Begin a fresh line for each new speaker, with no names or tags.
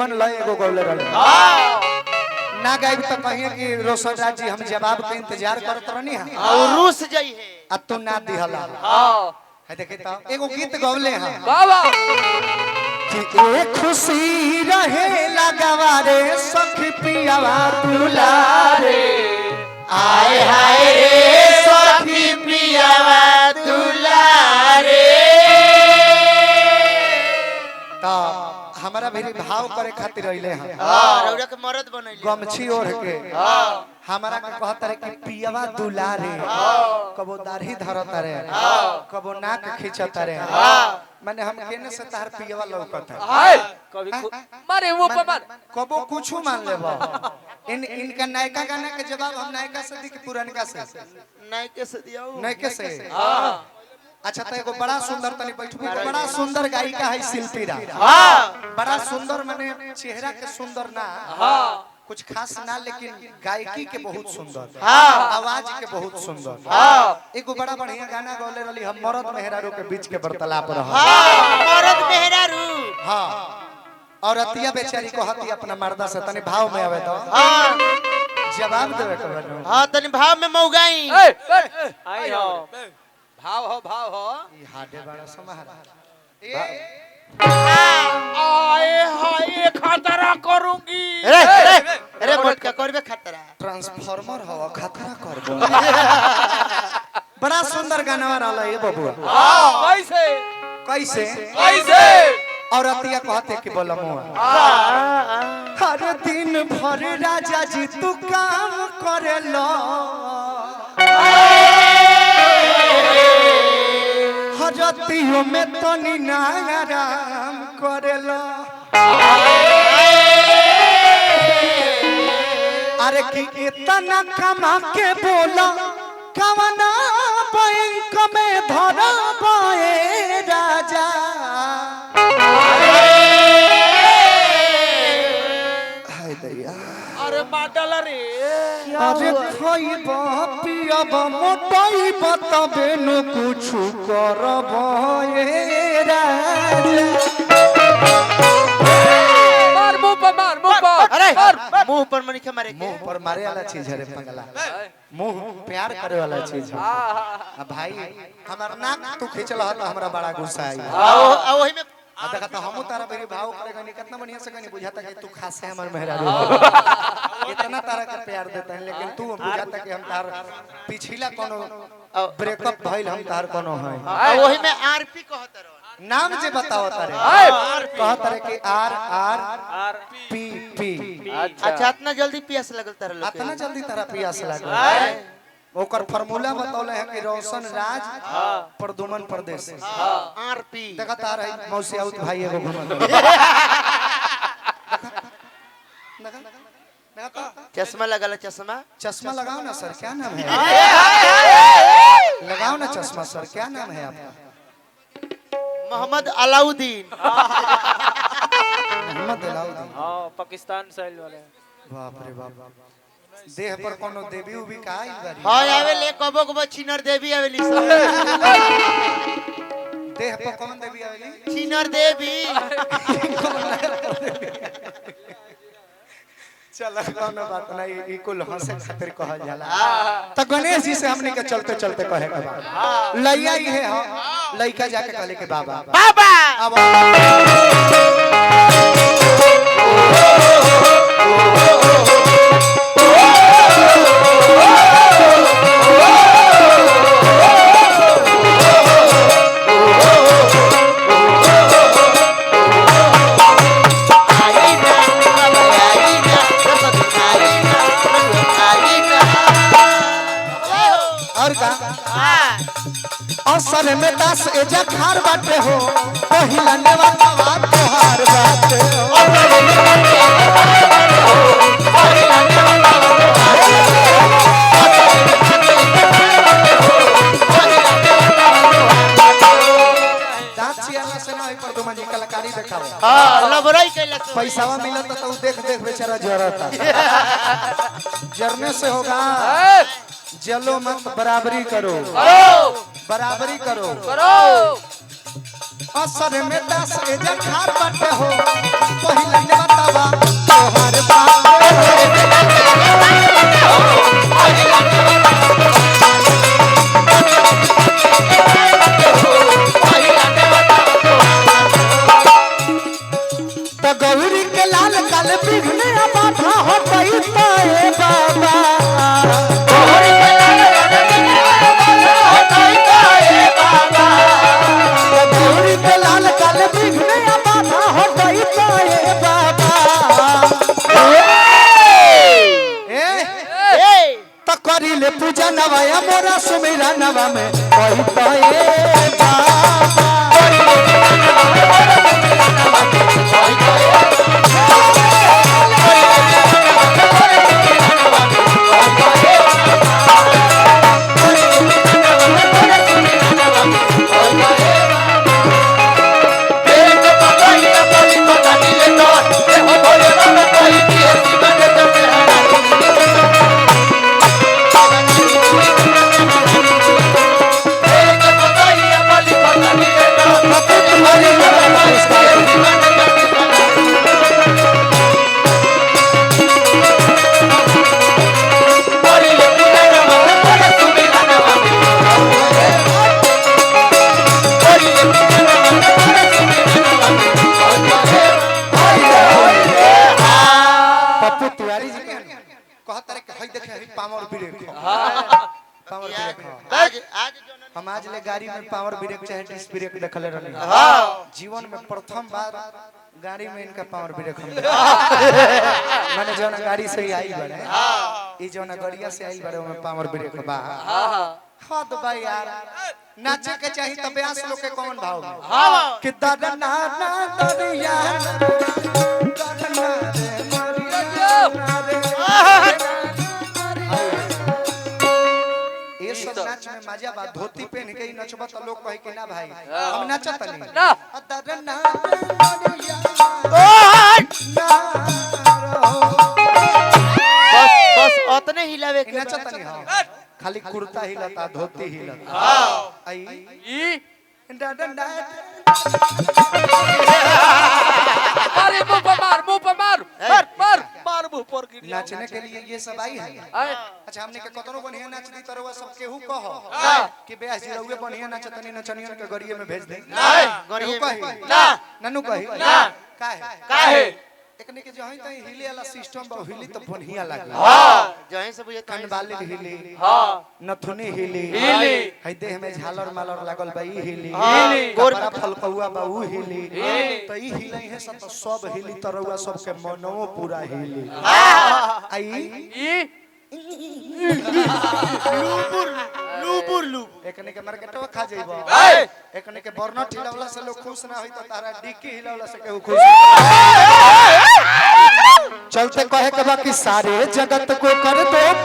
निमन लय एगो गौले रहे ना गायब तो कहिए कि रोशन राज जी हम जवाब के इंतजार करत रहनी है
और रूस जाई है
आ तू ना दिहला है देखे तो एगो गीत गौले हैं
बाबा
कि एक खुशी रहे लगवारे सखी पियावा दुलारे
आय हाय रे सखी पियावा दुलारे
तो हमारा भी भाव करे खातिर रहिले हैं
रौरा के मर्द बनैले
गमछी ओढ़ के हमारा के कहत रहे कि पियावा दुलारे कबो दाढ़ी धरत रहे कबो नाक खींचत रहे माने हम केने से तार पियावा लौकत है
कभी मारे वो पर मार
कबो कुछ मान लेबो इनका नायका गाना के जवाब हम नायका से दी कि पुरनका से
नायके से दियाओ
नायके से अच्छा तो एगो बड़ा सुंदर तनी बैठबी तो बड़ा सुंदर गायिका है शिल्पी रा बड़ा सुंदर माने चेहरा के सुंदर ना कुछ खास ना लेकिन गायकी के बहुत सुंदर आवाज के बहुत सुंदर एगो बड़ा बढ़िया गाना गौले रही हम मर्द मेहरारू के बीच के वार्तालाप रहा
मर्द मेहरारू
हां और अतिया बेचारी को हती अपना मर्दा से तनी भाव में आवे तो जवाब देवे के बनो
हां तनी भाव में मौगाई
आई हो भाव हो
ई हाडे बड़ा समाहरा
आए हाय खतरा करूंगी
अरे मोटका करबे खतरा
ट्रांसफार्मर हवा खतरा करबो बड़ा सुंदर गाना रहला ये बबुआ
कैसे
कैसे
कैसे
और अतिया कहते कि बोलमुआ हर दिन भर राजा जी तू काम करेलो हजतियों में तो नी आराम करेलो अरे कि इतना कमा के बोला कवना बैंक में धरा पाए राजा हाय दया
अरे माडल रे
अरे खोइब पियब मोटइब तबे न कुछ करब ए राजा
मार मुंह पर
अरे मुंह पर मनी के मारे
मुंह पर मारे वाला चीज है रे पगला मुंह प्यार करे वाला चीज है भाई हमार नाक तू खींचल ह त हमरा बड़ा गुस्सा आई
आ ओही में
देखा तो हम तारा मेरी भाव करेगा नहीं कितना बढ़िया से कहीं बुझाता कि तू खास है हमार मेहरारू इतना तारा का प्यार देता है लेकिन तू बुझाता कि हम तार पिछला कोनो ब्रेकअप भइल हम तार कोनो है
ओही में आरपी कहत रहो
नाम जे बताओ तारे कहत रहे कि आर आर
आर
पी पी
अच्छा इतना जल्दी प्यास लगल तारा लोग
इतना जल्दी तारा प्यास लागल ओकर फार्मूला बतौले है कि रोशन राज प्रदुमन प्रदेश
आरपी
देखा तार है मौसी आउत भाई एगो घुमा
चश्मा लगल चश्मा
चश्मा लगाओ ना सर क्या नाम है लगाओ ना चश्मा सर क्या नाम है आपका
मोहम्मद अलाउद्दीन
मोहम्मद अलाउद्दीन
हां पाकिस्तान साइल वाले
बाप रे बाप देह पर कोनो देवी उभी का आई बारी
हां आवे ले कबो कबो छिनर देवी आवेली
देह पर कौन देवी आवेली
छिनर देवी
चल कोनो बात नहीं ई कुल हंसे खातिर कहल जाला त गणेश जी से हमने के चलते चलते कहे के बा लइया ही है हम लइका जाके कहले के बाबा
बाबा
अब और का असर में 10 एजा खार बाटे हो पहिला नेवाला बात तोहार बाटे हो दाचिया से नहीं पर तुम जी कलाकारी दिखाओ
हां लबरई कैला
पैसावा मिलत तो देख देख बेचारा जरता जरने से होगा जलो मत बराबरी करो बराबरी करो असर में 10 एजा खार बाटे हो पहिला नेवाला गौरी के लाल काल विघ्न बाधा हो गई ताए बाबा गौरी के लाल काल विघ्न बाधा हो गई ताए बाबा गौरी के लाल काल विघ्न बाधा हो गई ताए बाबा तो करी ले पूजा नवाया मोरा सुमिरा नवा में कोई ताए बाबा हम आज ले गाड़ी में पावर ब्रेक चाहे डिस्क ब्रेक देखले रहनी जीवन में प्रथम बार गाड़ी में इनका पावर ब्रेक हम माने जो गाड़ी से ही आई बड़े ई जो गाड़िया से आई बड़े में पावर ब्रेक बा हां तो भाई यार नाचे के चाहिए तब ब्यास लोग के कौन भाव कि दरना ना दरिया दरना रे मरिया ये सब नाच में मजा बा धोती पहन के ही नचबा त लोग कहे कि ना भाई हम नाचत नहीं ना दरना
बस उतने हिलावे के
नाचत नहीं हां खाली कुर्ता हिलता धोती हिलता आई
ई
डडडा
अरे मुंह पर मार मुंह पर गिर
नाचने के लिए ये सब आई है
आए
अच्छा हमने के कतनो बढ़िया नाच दी तरवा सब केहू कहो कि बेस जी रहुए बढ़िया नाचतनी नचनियन के गड़िए में भेज दे
गड़िए
कही
ना
नन्नू कही
ना काहे
एकने के जहीं तहीं हिले वाला सिस्टम बा हिली तो बढ़िया लागला
हां जहीं से बुझे
कान बाली हिली
हां
नथुनी हिली है देह में झालर मालर लागल बा ई हिली गोरा फलकौआ बा ऊ हिली तो ई हिलै है सब हिली तरवा सब के मनों पूरा हिली आई
ई
लूपुर
एकने के मार्केटवा खा जइबो एकने के बर्नट हिलावला से लोग खुश ना होई त तारा डिक्की हिलावला से केहू खुश चलते कहे के बाकी सारे जगत को कर दो